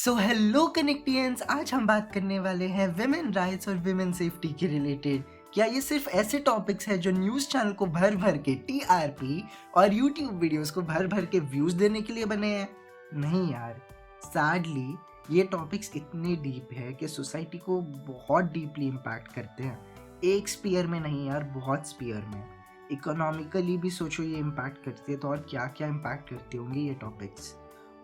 So hello कनेक्टियंस, आज हम बात करने वाले हैं विमेन राइट्स और विमेन सेफ्टी के रिलेटेड। क्या ये सिर्फ ऐसे टॉपिक्स हैं जो न्यूज़ चैनल को भर भर के टीआरपी और यूट्यूब वीडियोस को भर भर के व्यूज़ देने के लिए बने हैं? नहीं यार, सैडली ये टॉपिक्स इतने डीप है कि सोसाइटी को बहुत डीपली इम्पैक्ट करते हैं। एक स्पीयर में नहीं यार, बहुत स्पीयर में। इकोनॉमिकली भी सोचो ये इम्पैक्ट करते हैं तो और क्या क्या इम्पैक्ट करते होंगे ये टॉपिक्स।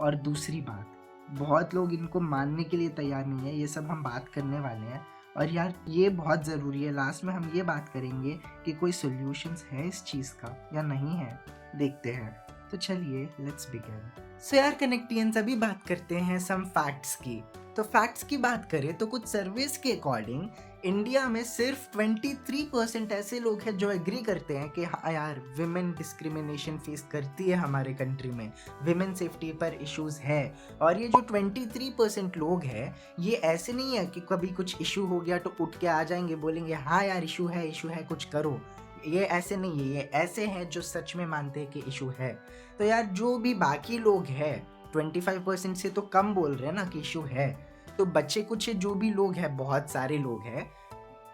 और दूसरी बात, बहुत लोग इनको मानने के लिए तैयार नहीं है। ये सब हम बात करने वाले हैं और यार ये बहुत ज़रूरी है। लास्ट में हम ये बात करेंगे कि कोई सॉल्यूशंस है इस चीज़ का या नहीं है, देखते हैं। तो चलिए लेट्स बिगिन। सो यार कनेक्टियंस, अभी बात करते हैं सम फैक्ट्स की। तो फैक्ट्स की बात करें तो कुछ सर्वेस के अकॉर्डिंग इंडिया में सिर्फ 23% ऐसे लोग हैं जो एग्री करते हैं कि हाँ यार, विमेन डिस्क्रिमिनेशन फेस करती है हमारे कंट्री में, विमेन सेफ्टी पर इश्यूज है। और ये जो 23% लोग हैं, ये ऐसे नहीं है कि कभी कुछ इशू हो गया तो उठ के आ जाएंगे, बोलेंगे हाँ यार इशू है कुछ करो। ये ऐसे नहीं है, ये ऐसे हैं जो सच में मानते हैं कि इशू है। तो यार जो भी बाकी लोग हैं, 25% से तो कम बोल रहे हैं ना कि इशू है, तो बच्चे कुछ जो भी लोग हैं, बहुत सारे लोग हैं,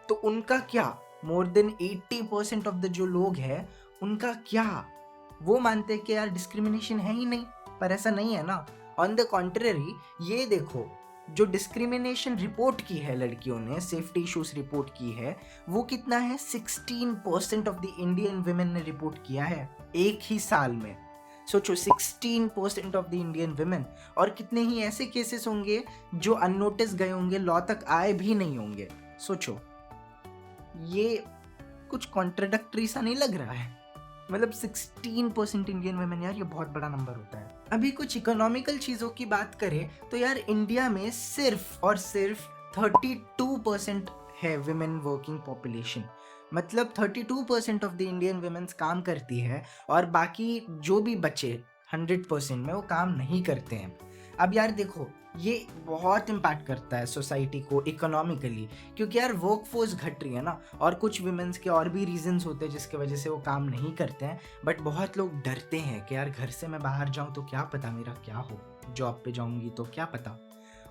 तो उनका क्या? मोर देन 80% ऑफ द जो लोग हैं उनका क्या? वो मानते हैं कि यार डिस्क्रिमिनेशन है ही नहीं, पर ऐसा नहीं है ना। ऑन द कॉन्ट्ररी, ये देखो, जो डिस्क्रिमिनेशन रिपोर्ट की है लड़कियों ने, सेफ्टी इश्यूज रिपोर्ट की है, वो कितना है? 16% ऑफ द इंडियन वुमेन ने रिपोर्ट किया है एक ही साल में। सोचो, 16% ऑफ द इंडियन वुमेन। और कितने ही ऐसे केसेस होंगे जो अननोटिस गए होंगे, लॉ तक आए भी नहीं होंगे। सोचो, ये कुछ कॉन्ट्राडिक्टरी सा नहीं लग रहा है? मतलब 16% इंडियन वुमेन, यार ये बहुत बड़ा नंबर होता है। अभी कुछ इकोनॉमिकल चीज़ों की बात करें तो यार इंडिया में सिर्फ और सिर्फ 32% है विमेन वर्किंग पॉपुलेशन। मतलब 32% ऑफ द इंडियन वुमेन्स काम करती है और बाकी जो भी बचे 100% में वो काम नहीं करते हैं। अब यार देखो, ये बहुत इम्पैक्ट करता है सोसाइटी को इकोनॉमिकली, क्योंकि यार वर्क फोर्स घट रही है ना, और कुछ वुमेन्स के और भी रीजंस होते हैं जिसके वजह से वो काम नहीं करते हैं। बट बहुत लोग डरते हैं कि यार घर से मैं बाहर जाऊं तो क्या पता मेरा क्या हो, जॉब पे जाऊंगी तो क्या पता।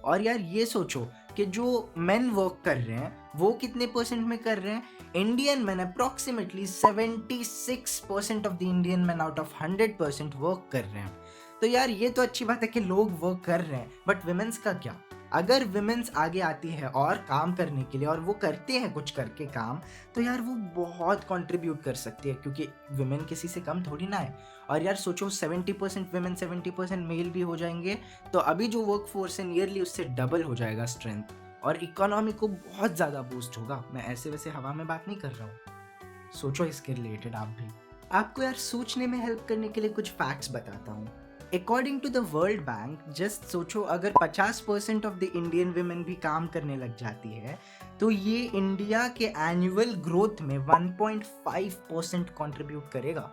और यार ये सोचो कि जो मेन वर्क कर रहे हैं वो कितने परसेंट में कर रहे हैं? Indian man approximately 76% of the Indian man out of 100% work कर रहे हैं। तो यार ये तो अच्छी बात है कि लोग वर्क कर रहे हैं, बट विमेंस का क्या? अगर विमेंस आगे आती है और काम करने के लिए, और वो करते हैं कुछ करके काम, तो यार वो बहुत कंट्रीब्यूट कर सकती है, क्योंकि विमेन किसी से कम थोड़ी ना है। और यार सोचो, 70% विमेन 70% मेल भी हो जाएंगे तो अभी जो वर्क फोर्स है नियरली उससे डबल हो जाएगा स्ट्रेंथ, और इकोनॉमी को बहुत ज़्यादा बूस्ट होगा। मैं ऐसे वैसे हवा में बात नहीं कर रहा हूँ, सोचो इसके रिलेटेड आप भी। आपको यार सोचने में हेल्प करने के लिए कुछ फैक्ट्स बताता हूँ। According to the World Bank, just सोचो, अगर 50% ऑफ द इंडियन वुमेन भी काम करने लग जाती है तो ये इंडिया के एनुअल ग्रोथ में 1.5% कंट्रीब्यूट करेगा।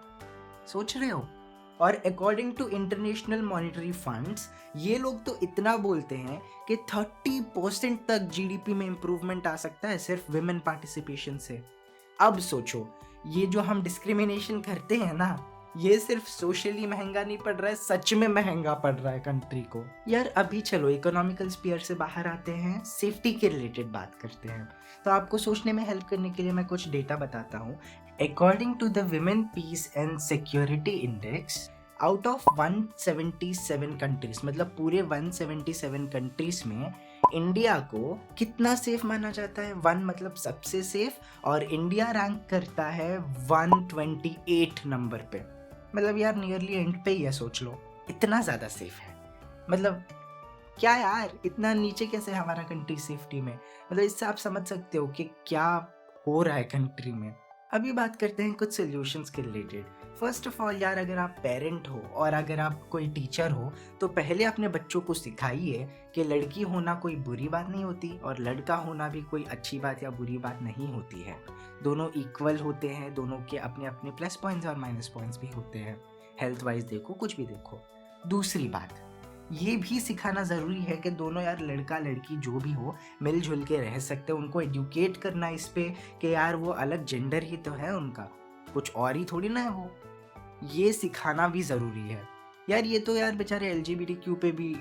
सोच रहे हो? और according to International Monetary Funds, ये लोग तो इतना बोलते हैं कि 30% तक जीडीपी में इंप्रूवमेंट आ सकता है सिर्फ विमेन पार्टिसिपेशन से। अब सोचो, ये जो हम डिस्क्रिमिनेशन करते हैं ना, ये सिर्फ सोशली महंगा नहीं पड़ रहा है, सच में महंगा पड़ रहा है कंट्री को। यार अभी चलो इकोनॉमिकल स्फीयर से बाहर आते हैं, सेफ्टी के रिलेटेड बात करते हैं। तो आपको सोचने में हेल्प करने के लिए मैं कुछ डेटा बताता हूँ। According to the Women Peace and Security Index, out of 177 countries, मतलब पूरे 177 कंट्रीज में इंडिया को कितना सेफ माना जाता है? 1 मतलब सबसे सेफ, और इंडिया रैंक करता है 128 नंबर पे। मतलब यार नियरली एंड पे ही है, सोच लो, इतना ज़्यादा सेफ है। मतलब क्या यार, इतना नीचे कैसे हमारा कंट्री सेफ्टी में? मतलब इससे आप समझ सकते हो कि क्या हो रहा है कंट्री में। अभी बात करते हैं कुछ सॉल्यूशंस के रिलेटेड। फर्स्ट ऑफ ऑल यार, अगर आप पेरेंट हो और अगर आप कोई टीचर हो तो पहले अपने बच्चों को सिखाइए कि लड़की होना कोई बुरी बात नहीं होती और लड़का होना भी कोई अच्छी बात या बुरी बात नहीं होती है। दोनों इक्वल होते हैं, दोनों के अपने अपने प्लस पॉइंट्स और माइनस पॉइंट्स भी होते हैं, हेल्थ वाइज देखो, कुछ भी देखो। दूसरी बात, ये भी सिखाना ज़रूरी है कि दोनों यार, लड़का लड़की जो भी हो, मिलजुल के रह सकते हैं। उनको एडुकेट करना इस पे कि यार वो अलग जेंडर ही तो है उनका, कुछ और ही थोड़ी ना है वो। ये सिखाना भी ज़रूरी है यार। ये तो यार बेचारे LGBTQ पे भी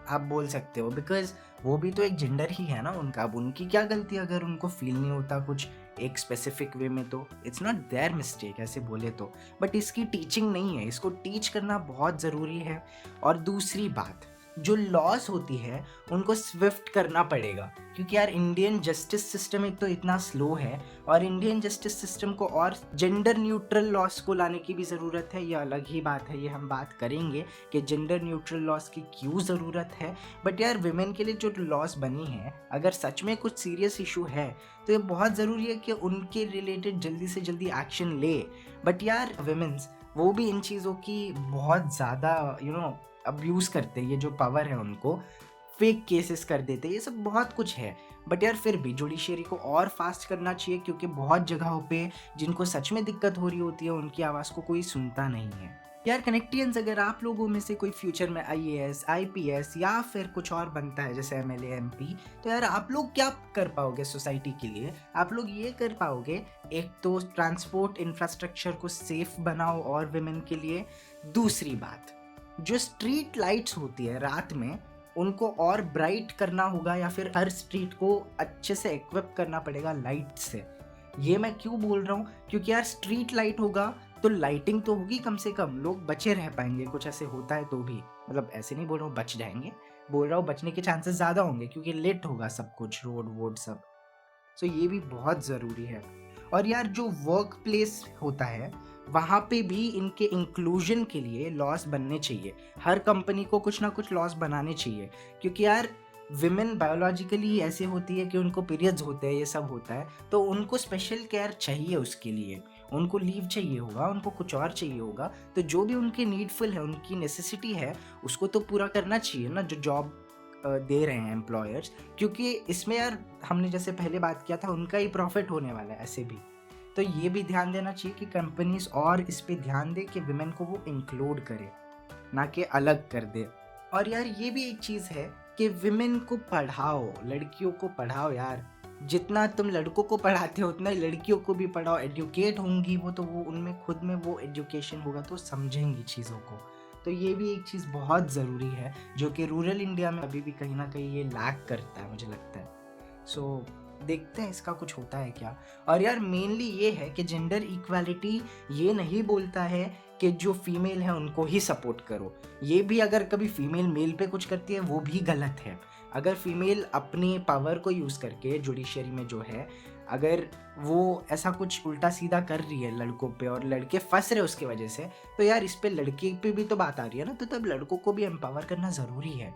आप बोल सकते हो, बिकॉज वो भी तो एक जेंडर ही है ना उनका। अब उनकी क्या गलती अगर उनको फील नहीं होता कुछ एक स्पेसिफिक वे में, तो इट्स नॉट देयर मिस्टेक ऐसे बोले तो। बट इसकी टीचिंग नहीं है, इसको टीच करना बहुत ज़रूरी है। और दूसरी बात, जो लॉस होती है उनको स्विफ्ट करना पड़ेगा, क्योंकि यार इंडियन जस्टिस सिस्टम एक तो इतना स्लो है, और इंडियन जस्टिस सिस्टम को और जेंडर न्यूट्रल लॉस को लाने की भी ज़रूरत है। ये अलग ही बात है, ये हम बात करेंगे कि जेंडर न्यूट्रल लॉस की क्यों ज़रूरत है। बट यार विमेन के लिए जो लॉस बनी है, अगर सच में कुछ सीरियस इशू है तो ये बहुत ज़रूरी है कि उनके रिलेटेड जल्दी से जल्दी एक्शन ले। बट यार विमेंस वो भी इन चीज़ों की बहुत ज़्यादा अब्यूज़ करते हैं, ये जो पावर है उनको फेक केसेस कर देते हैं, ये सब बहुत कुछ है। बट यार फिर भी जुडिशरी को और फास्ट करना चाहिए, क्योंकि बहुत जगहों पे जिनको सच में दिक्कत हो रही होती है उनकी आवाज़ को कोई सुनता नहीं है। यार कनेक्टियंस, अगर आप लोगों में से कोई फ्यूचर में IAS, IPS या फिर कुछ और बनता है जैसे MLA, MP, तो यार आप लोग क्या कर पाओगे सोसाइटी के लिए? आप लोग ये कर पाओगे, एक तो ट्रांसपोर्ट इंफ्रास्ट्रक्चर को सेफ बनाओ और विमेन के लिए। दूसरी बात, जो स्ट्रीट लाइट्स होती है रात में उनको और ब्राइट करना होगा, या फिर हर स्ट्रीट को अच्छे से इक्विप करना पड़ेगा लाइट से। ये मैं क्यों बोल रहा हूँ, क्योंकि यार स्ट्रीट लाइट होगा तो लाइटिंग तो होगी, कम से कम लोग बचे रह पाएंगे। कुछ ऐसे होता है तो भी, मतलब ऐसे नहीं बोल रहा हूँ बच जाएंगे, बोल रहा हूँ बचने के चांसेस ज़्यादा होंगे, क्योंकि लेट होगा सब कुछ, रोड वोड सब। सो ये भी बहुत ज़रूरी है। और यार जो वर्क प्लेस होता है वहाँ पे भी इनके इंक्लूजन के लिए लॉस बनने चाहिए। हर कंपनी को कुछ ना कुछ लॉस बनाने चाहिए, क्योंकि यार विमेन बायोलॉजिकली ऐसे होती है कि उनको पीरियड्स होते हैं, ये सब होता है, तो उनको स्पेशल केयर चाहिए उसके लिए। उनको लीव चाहिए होगा, उनको कुछ और चाहिए होगा, तो जो भी उनके नीडफुल है, उनकी नेसेसिटी है, उसको तो पूरा करना चाहिए ना, जो जॉब दे रहे हैं एम्प्लॉयर्स। क्योंकि इसमें यार हमने जैसे पहले बात किया था, उनका ही प्रॉफिट होने वाला है ऐसे भी। तो ये भी ध्यान देना चाहिए कि कंपनीज और इस पे ध्यान दे कि विमेन को वो इंक्लूड करे, ना कि अलग कर दे। और यार ये भी एक चीज़ है कि विमेन को पढ़ाओ, लड़कियों को पढ़ाओ यार। जितना तुम लड़कों को पढ़ाते हो उतना ही लड़कियों को भी पढ़ाओ। एजुकेट होंगी वो तो वो उनमें खुद में वो एजुकेशन होगा तो समझेंगी चीज़ों को। तो ये भी एक चीज़ बहुत ज़रूरी है, जो कि रूरल इंडिया में अभी भी कहीं ना कहीं ये लैक करता है, मुझे लगता है। सो देखते हैं इसका कुछ होता है क्या। और यार मेनली ये है कि जेंडर इक्वालिटी ये नहीं बोलता है कि जो फीमेल है उनको ही सपोर्ट करो। ये भी अगर कभी फीमेल मेल पे कुछ करती है वो भी गलत है। अगर फीमेल अपने पावर को यूज़ करके जुडिशरी में जो है, अगर वो ऐसा कुछ उल्टा सीधा कर रही है लड़कों पे और लड़के फंस रहे उसकी वजह से, तो यार इस पे लड़के पे भी तो बात आ रही है ना। तो तब लड़कों को भी एम्पावर करना ज़रूरी है।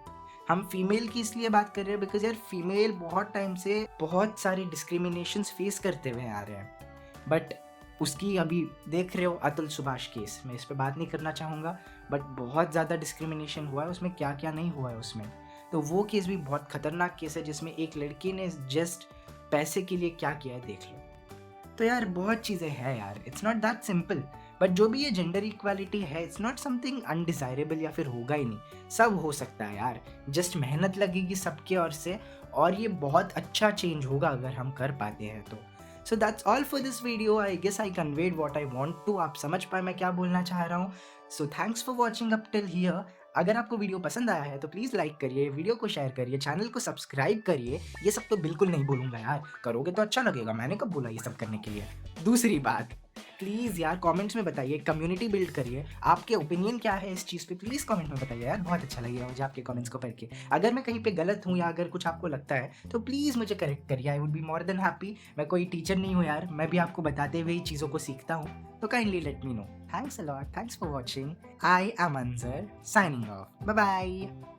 हम फीमेल की इसलिए बात कर रहे हैं बिकॉज यार फीमेल बहुत टाइम से बहुत सारी डिस्क्रिमिनेशंस फेस करते हुए आ रहे हैं। बट उसकी अभी देख रहे हो अतुल सुभाष केस, मैं इस पे बात नहीं करना चाहूँगा, बट बहुत ज़्यादा डिस्क्रिमिनेशन हुआ है उसमें, क्या क्या नहीं हुआ है उसमें। तो वो केस भी बहुत खतरनाक केस है, जिसमें एक लड़की ने जस्ट पैसे के लिए क्या किया है देख लो। तो यार बहुत चीज़ें हैं यार, it's not that simple. But जो भी ये जेंडर इक्वालिटी है, इट्स नॉट समथिंग अनडिज़ायरेबल या फिर होगा ही नहीं, सब हो सकता है यार। जस्ट मेहनत लगेगी सबके ओर से, और ये बहुत अच्छा चेंज होगा अगर हम कर पाते हैं तो। So that's all for this video. I guess I conveyed what I want to. आप समझ पाए मैं क्या बोलना चाह रहा हूँ। So thanks for watching up till here. अगर आपको वीडियो पसंद आया है तो प्लीज़ लाइक करिए, वीडियो को शेयर करिए, चैनल को सब्सक्राइब करिए। ये सब तो बिल्कुल नहीं बोलूँगा यार, करोगे तो अच्छा लगेगा, मैंने कब बोला ये सब करने के लिए। दूसरी बात, प्लीज़ यार कमेंट्स में बताइए, कम्युनिटी बिल्ड करिए। आपके ओपिनियन क्या है इस चीज़ पे, प्लीज़ कमेंट में बताइए यार, बहुत अच्छा लगेगा मुझे आपके कमेंट्स को पढ़ के। अगर मैं कहीं पे गलत हूँ या अगर कुछ आपको लगता है तो प्लीज़ मुझे करेक्ट करिए, I would be more than happy. मैं कोई टीचर नहीं हूँ यार, मैं भी आपको बताते हुए ही चीज़ों को सीखता हूँ, तो kindly let me know. Thanks a lot, thanks for watching. I am Anzar, signing off, bye bye.